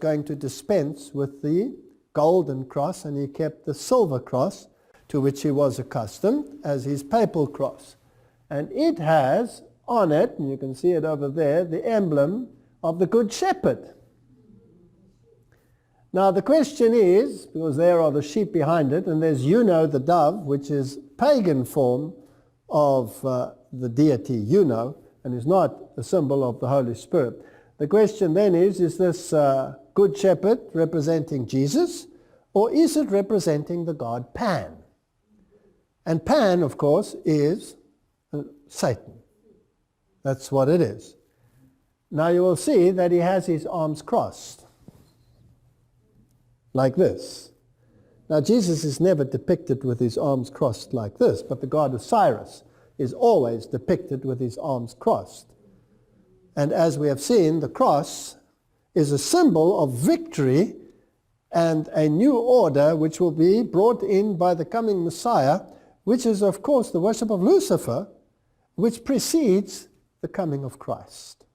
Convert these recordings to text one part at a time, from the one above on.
going to dispense with the golden cross, and he kept the silver cross, to which he was accustomed, as his papal cross. And it has on it, and you can see it over there, the emblem of the Good Shepherd. Now the question is, because there are the sheep behind it, and there's Juno the dove, which is pagan form of the deity Juno, and is not a symbol of the Holy Spirit. The question then is this Good Shepherd representing Jesus, or is it representing the god Pan? And Pan, of course, is Satan. That's what it is. Now you will see that he has his arms crossed, like this. Now Jesus is never depicted with his arms crossed like this, but the god Osiris is always depicted with his arms crossed. And as we have seen, the cross is a symbol of victory and a new order which will be brought in by the coming Messiah, which is of course the worship of Lucifer, which precedes the coming of Christ.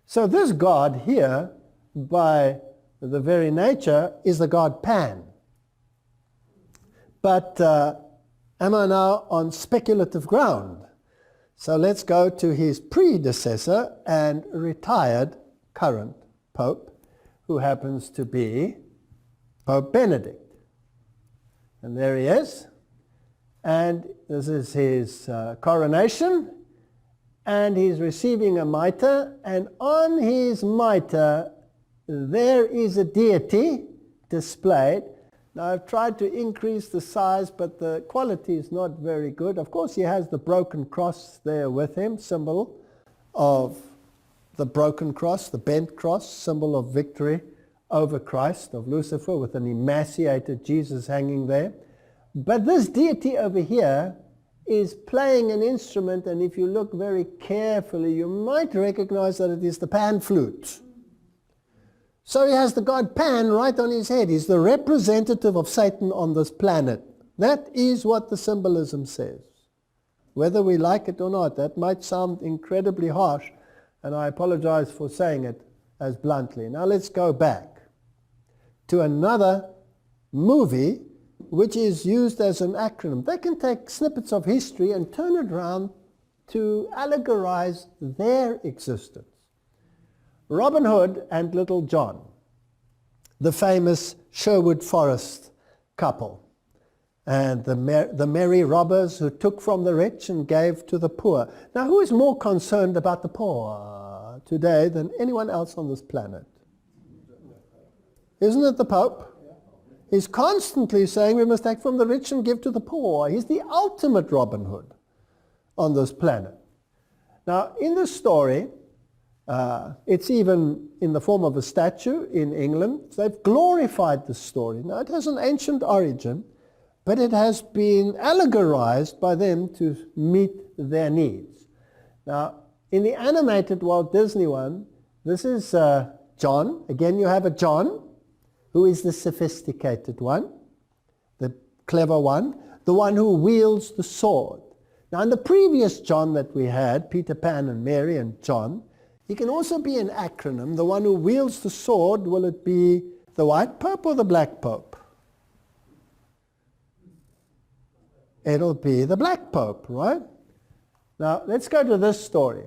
So this god here, by the very nature, is the god Pan. But am I now on speculative ground? So let's go to his predecessor and retired current Pope, who happens to be Pope Benedict. And there he is. And this is his coronation. And he's receiving a mitre. And on his mitre, there is a deity displayed. Now I've tried to increase the size, but the quality is not very good. Of course he has the broken cross there with him, symbol of the broken cross, the bent cross, symbol of victory over Christ, of Lucifer, with an emaciated Jesus hanging there. But this deity over here is playing an instrument, and if you look very carefully, you might recognize that it is the pan flute. So he has the god Pan right on his head. He's the representative of Satan on this planet. That is what the symbolism says. Whether we like it or not, that might sound incredibly harsh, and I apologize for saying it as bluntly. Now let's go back to another movie which is used as an acronym. They can take snippets of history and turn it around to allegorize their existence. Robin Hood and Little John, the famous Sherwood Forest couple, and the merry robbers who took from the rich and gave to the poor. Now, who is more concerned about the poor today than anyone else on this planet? Isn't it the Pope? He's constantly saying we must take from the rich and give to the poor. He's the ultimate Robin Hood on this planet. Now, in this story, it's even in the form of a statue in England. They've glorified the story. Now, it has an ancient origin, but it has been allegorized by them to meet their needs. Now, in the animated Walt Disney one, this is John. Again, you have a John, who is the sophisticated one, the clever one, the one who wields the sword. Now, in the previous John that we had, Peter Pan and Mary and John, he can also be an acronym. The one who wields the sword, will it be the white pope or the black pope? It'll be the black pope, right? Now, let's go to this story.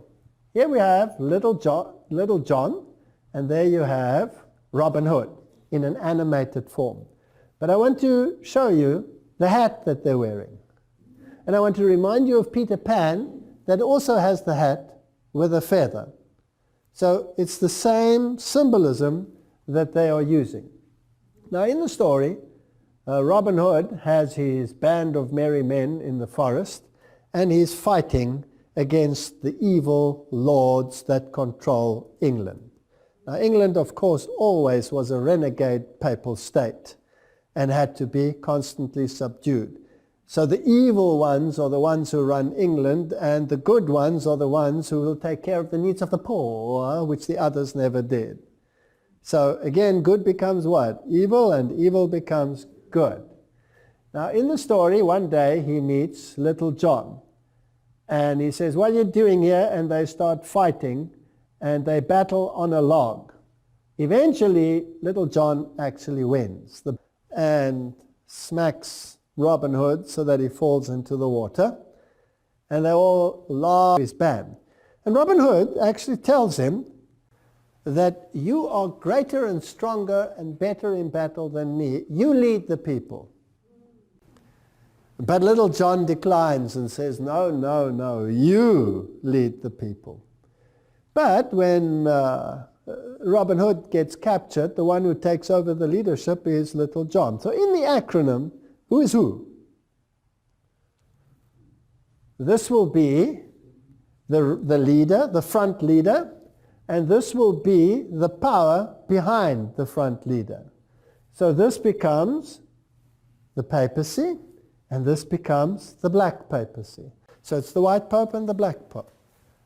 Here we have Little John, and there you have Robin Hood in an animated form. But I want to show you the hat that they're wearing. And I want to remind you of Peter Pan, that also has the hat with a feather. So it's the same symbolism that they are using. Now in the story, Robin Hood has his band of merry men in the forest, and he's fighting against the evil lords that control England. Now England, of course, always was a renegade papal state and had to be constantly subdued. So the evil ones are the ones who run England, and the good ones are the ones who will take care of the needs of the poor, which the others never did. So again, good becomes what? Evil, and evil becomes good. Now in the story, one day he meets Little John, and he says, "What are you doing here?" And they start fighting, and they battle on a log. Eventually, Little John actually wins and smacks Robin Hood so that he falls into the water. And they all laugh at his ban. And Robin Hood actually tells him that you are greater and stronger and better in battle than me. You lead the people. But Little John declines and says, no, no, no, you lead the people. But when Robin Hood gets captured, the one who takes over the leadership is Little John. So in the acronym, who is who? This will be the leader, the front leader, and this will be the power behind the front leader. So this becomes the papacy, and this becomes the black papacy. So it's the white pope and the black pope.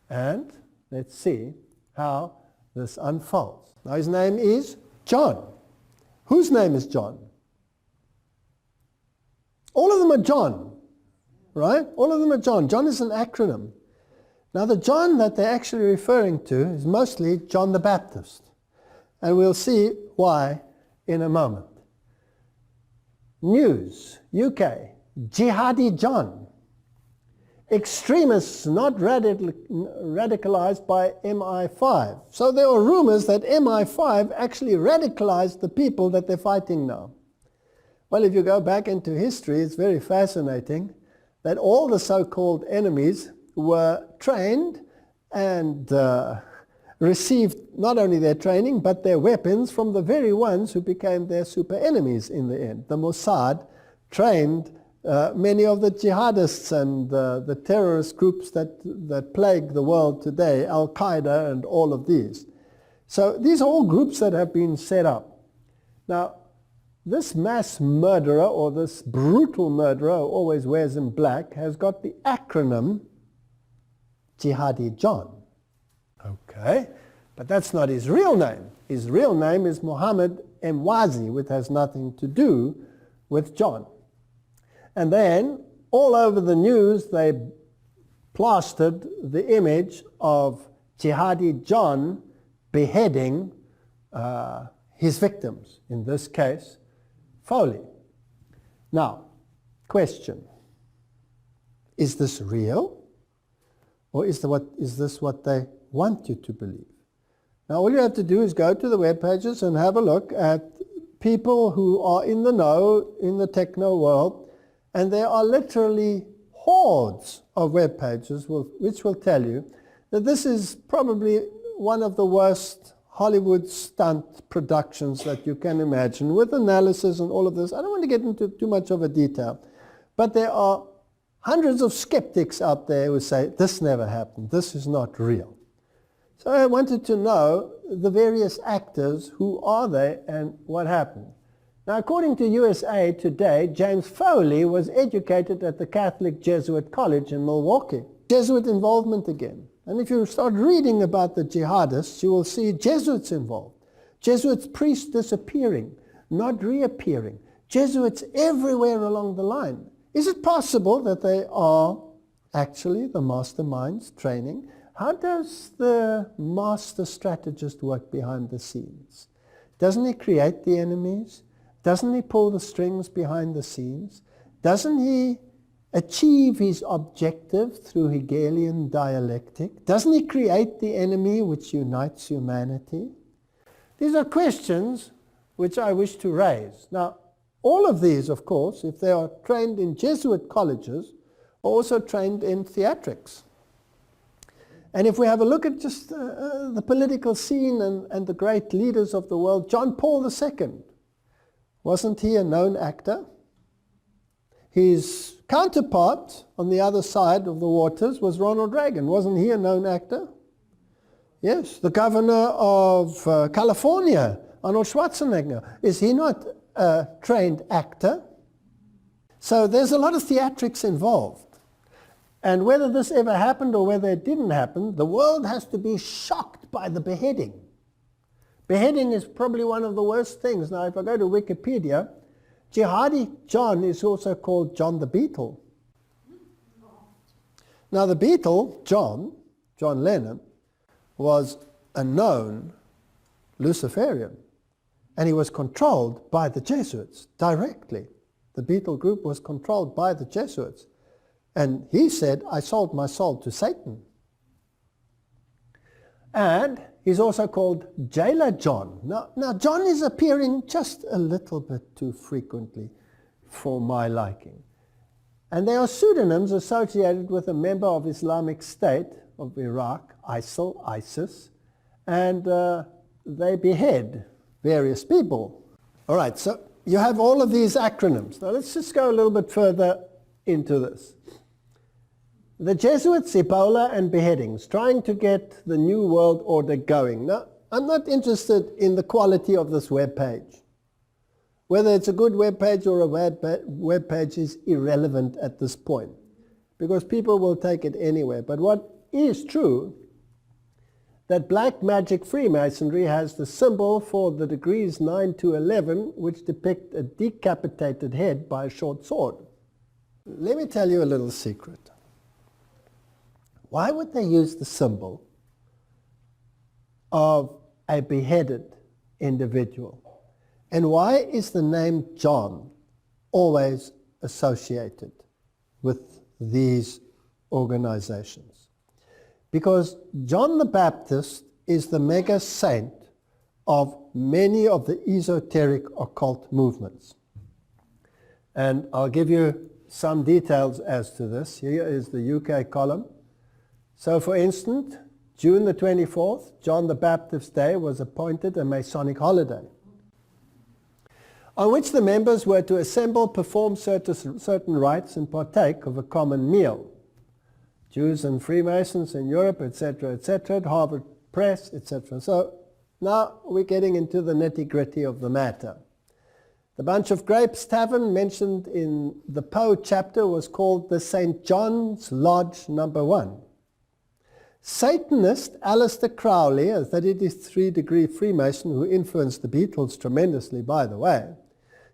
And let's see how this unfolds. Now his name is John. Whose name is John? All of them are John, right? All of them are John. John is an acronym. Now the John that they're actually referring to is mostly John the Baptist. And we'll see why in a moment. News, UK, Jihadi John. Extremists not radicalized by MI5. So there are rumors that MI5 actually radicalized the people that they're fighting now. Well, if you go back into history, it's very fascinating that all the so-called enemies were trained and received not only their training but their weapons from the very ones who became their super enemies in the end. The Mossad trained many of the jihadists and the terrorist groups that plague the world today, Al-Qaeda and all of these. So these are all groups that have been set up. Now, this mass murderer, or this brutal murderer who always wears in black, has got the acronym Jihadi John. Okay, but that's not his real name. His real name is Muhammad Emwazi, which has nothing to do with John. And then, all over the news, they plastered the image of Jihadi John beheading his victims, in this case, Foley. Now, question. Is this real? Or is this what they want you to believe? Now, all you have to do is go to the web pages and have a look at people who are in the know, in the techno world, and there are literally hordes of web pages which will tell you that this is probably one of the worst Hollywood stunt productions that you can imagine, with analysis and all of this. I don't want to get into too much of a detail, but there are hundreds of skeptics out there who say, this never happened, this is not real. So I wanted to know the various actors, who are they and what happened. Now, according to USA Today, James Foley was educated at the Catholic Jesuit College in Milwaukee. Jesuit involvement again. And if you start reading about the jihadists, you will see Jesuits involved. Jesuits priests disappearing, not reappearing. Jesuits everywhere along the line. Is it possible that they are actually the masterminds training? How does the master strategist work behind the scenes? Doesn't he create the enemies? Doesn't he pull the strings behind the scenes? Doesn't he achieve his objective through Hegelian dialectic? Doesn't he create the enemy which unites humanity? These are questions which I wish to raise. Now, all of these, of course, if they are trained in Jesuit colleges, are also trained in theatrics. And if we have a look at just the political scene and the great leaders of the world, John Paul II, wasn't he a known actor? His counterpart on the other side of the waters was Ronald Reagan. Wasn't he a known actor? Yes. The governor of California, Arnold Schwarzenegger, is he not a trained actor? So there's a lot of theatrics involved. And whether this ever happened or whether it didn't happen, the world has to be shocked by the beheading. Beheading is probably one of the worst things. Now, if I go to Wikipedia, Jihadi John is also called John the Beatle. Now, the Beatle, John Lennon, was a known Luciferian. And he was controlled by the Jesuits directly. The Beatle group was controlled by the Jesuits. And he said, I sold my soul to Satan. And he's also called Jailer John. Now John is appearing just a little bit too frequently for my liking. And there are pseudonyms associated with a member of Islamic State of Iraq, ISIL, ISIS, and they behead various people. All right, so you have all of these acronyms. Now let's just go a little bit further into this. The Jesuits, Ebola, and beheadings, trying to get the New World Order going. Now, I'm not interested in the quality of this web page. Whether it's a good web page or a bad web page is irrelevant at this point, because people will take it anywhere. But what is true, that black magic Freemasonry has the symbol for the degrees 9 to 11, which depict a decapitated head by a short sword. Let me tell you a little secret. Why would they use the symbol of a beheaded individual? And why is the name John always associated with these organizations? Because John the Baptist is the mega saint of many of the esoteric occult movements. And I'll give you some details as to this. Here is the UK column. So for instance, June the 24th, John the Baptist's Day, was appointed a Masonic holiday, on which the members were to assemble, perform certain rites, and partake of a common meal. Jews and Freemasons in Europe, etc., Harvard Press, etc. So now we're getting into the nitty-gritty of the matter. The Bunch of Grapes Tavern mentioned in the Poe chapter was called the St. John's Lodge No. 1. Satanist Aleister Crowley, a 33-degree Freemason who influenced the Beatles tremendously, by the way,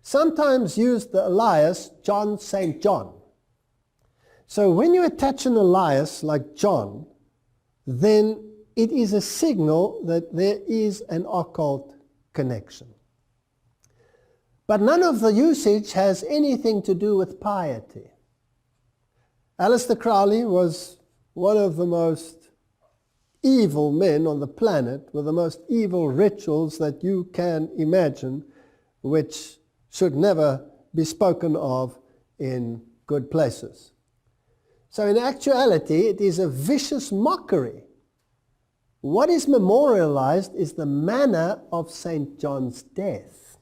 sometimes used the alias John St. John. So when you attach an alias like John, then it is a signal that there is an occult connection. But none of the usage has anything to do with piety. Aleister Crowley was one of the most evil men on the planet, with the most evil rituals that you can imagine, which should never be spoken of in good places. So in actuality, it is a vicious mockery. What is memorialized is the manner of St. John's death.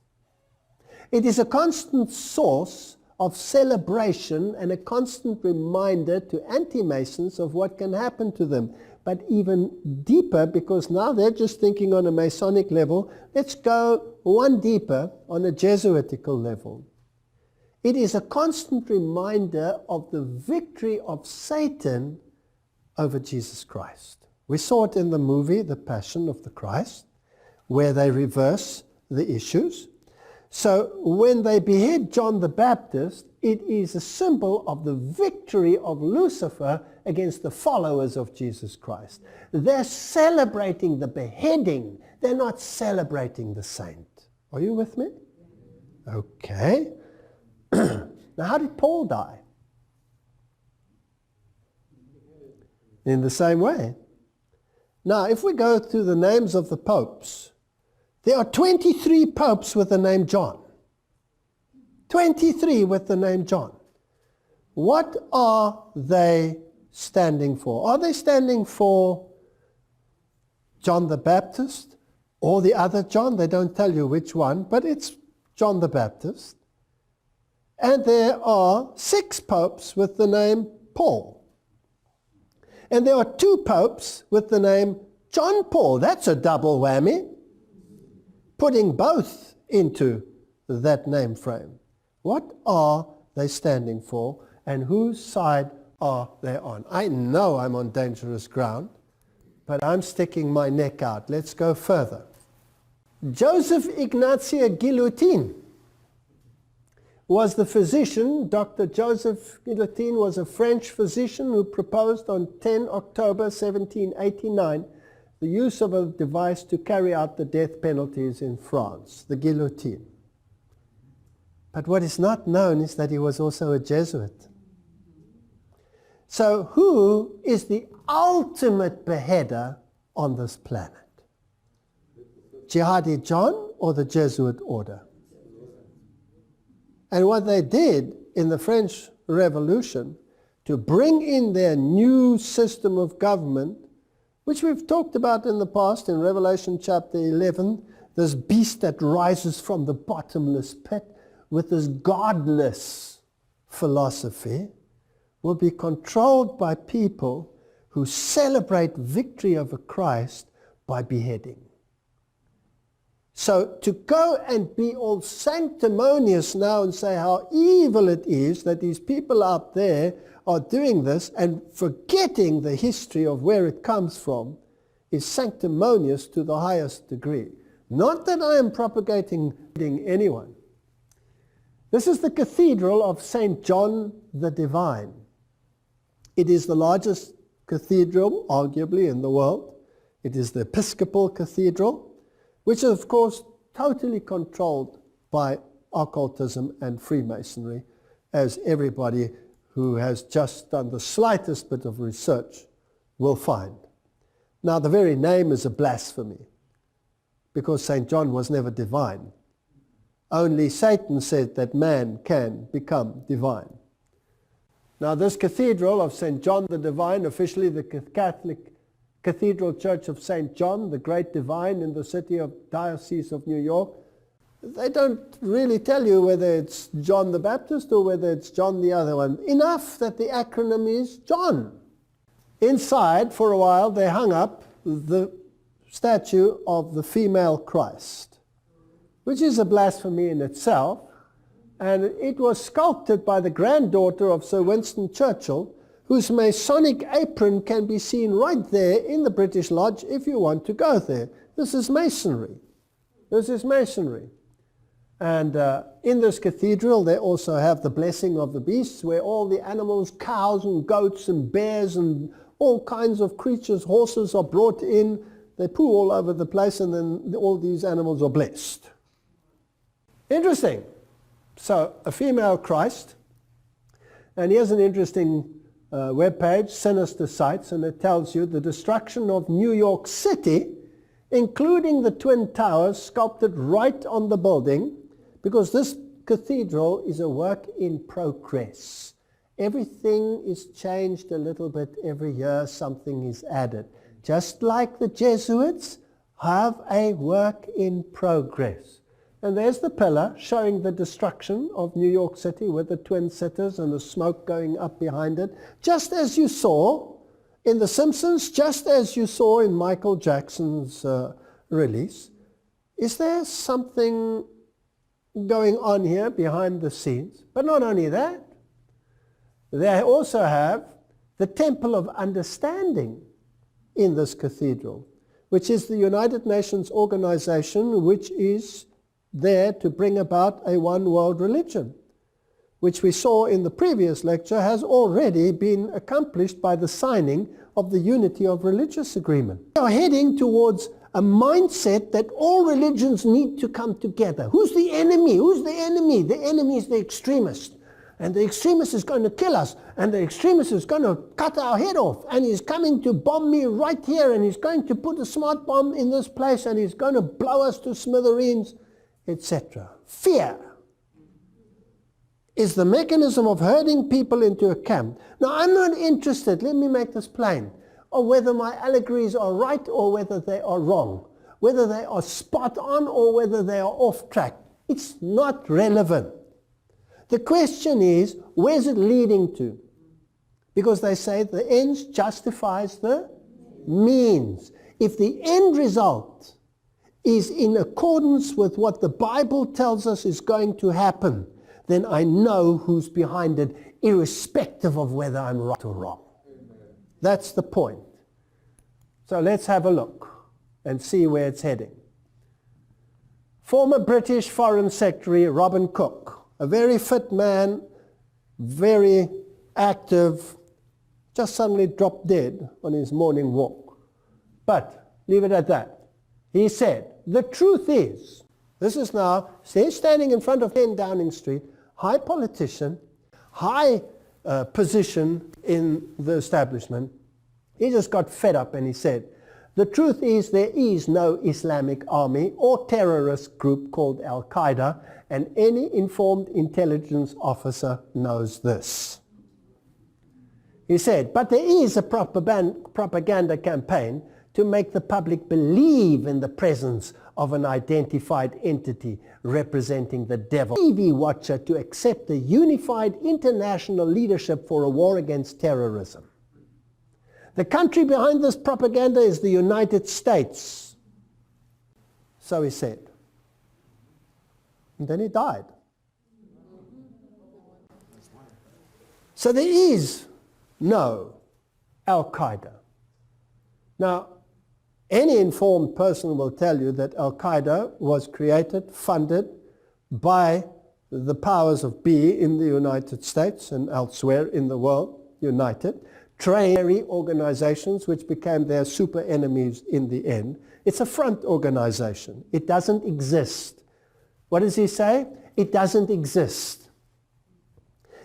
It is a constant source of celebration and a constant reminder to anti-Masons of what can happen to them. But even deeper, because now they're just thinking on a Masonic level, let's go one deeper on a Jesuitical level. It is a constant reminder of the victory of Satan over Jesus Christ. We saw it in the movie, The Passion of the Christ, where they reverse the issues. So when they behead John the Baptist, it is a symbol of the victory of Lucifer against the followers of Jesus Christ. They're celebrating the beheading. They're not celebrating the saint. Are you with me? Okay. Now, how did Paul die? In the same way. Now, if we go through the names of the popes, there are 23 popes with the name John. 23 with the name John. What are they standing for? Are they standing for John the Baptist or the other John? They don't tell you which one, but it's John the Baptist. And there are 6 popes with the name Paul. And there are 2 popes with the name John Paul. That's a double whammy, putting both into that name frame. What are they standing for, and whose side are they on? I know I'm on dangerous ground, but I'm sticking my neck out. Let's go further. Joseph Ignatia Guillotin was the physician. Dr. Joseph Guillotin was a French physician who proposed on 10 October 1789 the use of a device to carry out the death penalties in France, the guillotine. But what is not known is that he was also a Jesuit. So who is the ultimate beheader on this planet? Jihadi John or the Jesuit order? And what they did in the French Revolution to bring in their new system of government, which we've talked about in the past in Revelation chapter 11, this beast that rises from the bottomless pit with this godless philosophy, will be controlled by people who celebrate victory over Christ by beheading. So to go and be all sanctimonious now and say how evil it is that these people out there are doing this and forgetting the history of where it comes from is sanctimonious to the highest degree. Not that I am propagating anyone. This is the Cathedral of St. John the Divine. It is the largest cathedral, arguably, in the world. It is the Episcopal Cathedral, which is, of course, totally controlled by occultism and Freemasonry, as everybody who has just done the slightest bit of research will find. Now, the very name is a blasphemy, because St. John was never divine. Only Satan said that man can become divine. Now, this cathedral of St. John the Divine, officially the Catholic Cathedral Church of St. John, the Great Divine in the city of Diocese of New York, they don't really tell you whether it's John the Baptist or whether it's John the other one. Enough that the acronym is John. Inside, for a while, they hung up the statue of the female Christ, which is a blasphemy in itself. And it was sculpted by the granddaughter of Sir Winston Churchill, whose Masonic apron can be seen right there in the British Lodge if you want to go there. This is Masonry. This is Masonry. And in this cathedral, they also have the blessing of the beasts, where all the animals, cows and goats and bears and all kinds of creatures, horses are brought in. They poo all over the place, and then all these animals are blessed. Interesting. So, a female Christ. And here's an interesting webpage, Sinister Sites, and it tells you the destruction of New York City, including the Twin Towers, sculpted right on the building, because this cathedral is a work in progress. Everything is changed a little bit every year, something is added. Just like the Jesuits have a work in progress. And there's the pillar showing the destruction of New York City with the twin sitters and the smoke going up behind it. Just as you saw in The Simpsons, just as you saw in Michael Jackson's release. Is there something going on here behind the scenes? But not only that, they also have the Temple of Understanding in this cathedral, which is the United Nations organization which is there to bring about a one world religion, which we saw in the previous lecture has already been accomplished by the signing of the Unity of Religious Agreement. We are heading towards a mindset that all religions need to come together. Who's the enemy? Who's the enemy? The enemy is the extremist. And the extremist is going to kill us. And the extremist is going to cut our head off. And he's coming to bomb me right here. And he's going to put a smart bomb in this place. And he's going to blow us to smithereens, etc. Fear is the mechanism of herding people into a camp. Now, I'm not interested, let me make this plain, or whether my allegories are right or whether they are wrong, whether they are spot on or whether they are off track. It's not relevant. The question is, where's it leading to? Because they say the ends justifies the means. If the end result is in accordance with what the Bible tells us is going to happen, then I know who's behind it, irrespective of whether I'm right or wrong. That's the point. So let's have a look and see where it's heading. Former British Foreign Secretary Robin Cook, a very fit man, very active, just suddenly dropped dead on his morning walk. But Leave it at that. He said, the truth is, this is now, he's standing in front of 10 Downing Street, high politician, high position in the establishment. He just got fed up and he said, the truth is there is no Islamic army or terrorist group called Al-Qaeda, and any informed intelligence officer knows this. He said, but there is a propaganda campaign to make the public believe in the presence of an identified entity representing the devil. TV watcher to accept a unified international leadership for a war against terrorism. The country behind this propaganda is the United States. So he said. And then he died. So there is no Al-Qaeda. Now, any informed person will tell you that Al-Qaeda was created, funded by the powers of be in the United States and elsewhere in the world, united, trained organizations which became their super enemies in the end. It's a front organization. It doesn't exist. What does he say? It doesn't exist.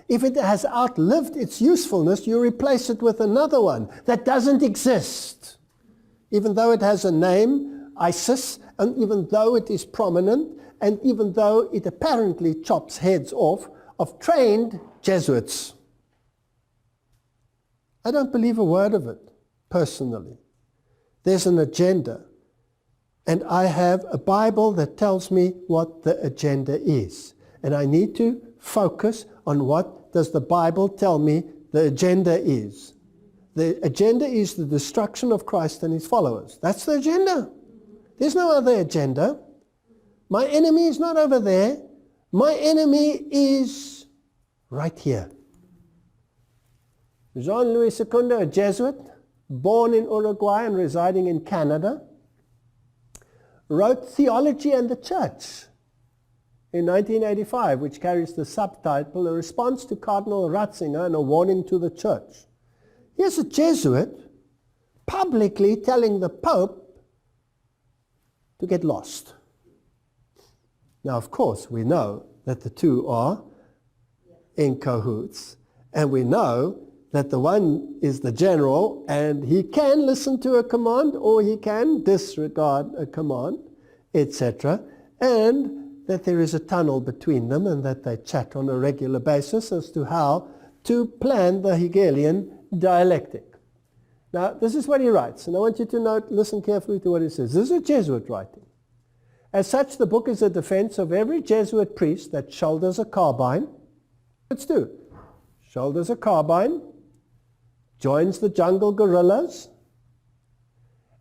If it has outlived its usefulness, you replace it with another one that doesn't exist. Even though it has a name, ISIS, and even though it is prominent, and even though it apparently chops heads off of trained Jesuits. I don't believe a word of it, personally. There's an agenda. And I have a Bible that tells me what the agenda is. And I need to focus on what does the Bible tell me the agenda is. The agenda is the destruction of Christ and his followers. That's the agenda. There's no other agenda. My enemy is not over there. My enemy is right here. Jean-Louis Secundo, a Jesuit, born in Uruguay and residing in Canada, wrote Theology and the Church in 1985, which carries the subtitle, A Response to Cardinal Ratzinger and a Warning to the Church. Here's a Jesuit publicly telling the Pope to get lost. Now, of course, we know that the two are in cahoots, and we know that the one is the general, and he can listen to a command or he can disregard a command, etc., and that there is a tunnel between them and that they chat on a regular basis as to how to plan the Hegelian dialectic. Now, this is what he writes, and I want you to note, listen carefully to what he says. This is a Jesuit writing. As such, the book is a defense of every Jesuit priest that shoulders a carbine. Let's do. Shoulders a carbine, joins the jungle guerrillas.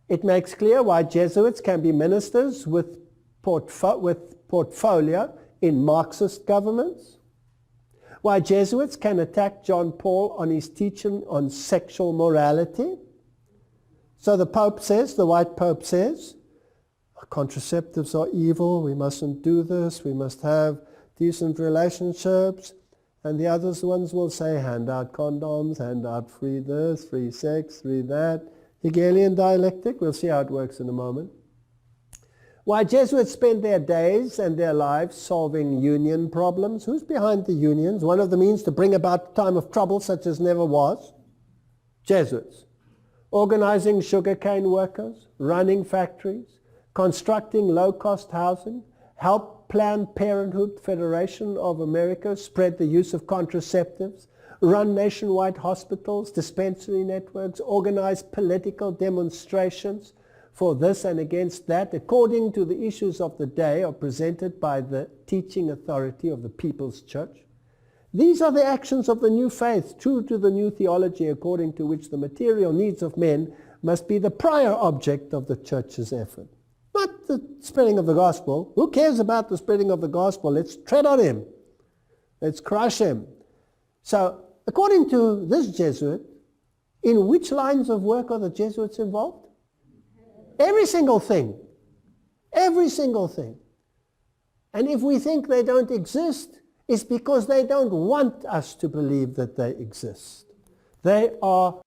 It makes clear why Jesuits can be ministers with portfolio in Marxist governments. Why Jesuits can attack John Paul on his teaching on sexual morality. So the Pope says, the white Pope says, contraceptives are evil, we mustn't do this, we must have decent relationships. And the other ones will say, hand out condoms, hand out free this, free sex, free that. Hegelian dialectic, we'll see how it works in a moment. Why Jesuits spend their days and their lives solving union problems. Who's behind the unions? One of the means to bring about a time of trouble such as never was. Jesuits. Organizing sugarcane workers, running factories, constructing low-cost housing, help Planned Parenthood Federation of America spread the use of contraceptives, run nationwide hospitals, dispensary networks, organize political demonstrations for this and against that, according to the issues of the day are presented by the teaching authority of the People's Church. These are the actions of the new faith, true to the new theology, according to which the material needs of men must be the prior object of the Church's effort. Not the spreading of the gospel. Who cares about the spreading of the gospel? Let's tread on him. Let's crush him. So, according to this Jesuit, in which lines of work are the Jesuits involved? Every single thing. Every single thing. And if we think they don't exist, it's because they don't want us to believe that they exist. They are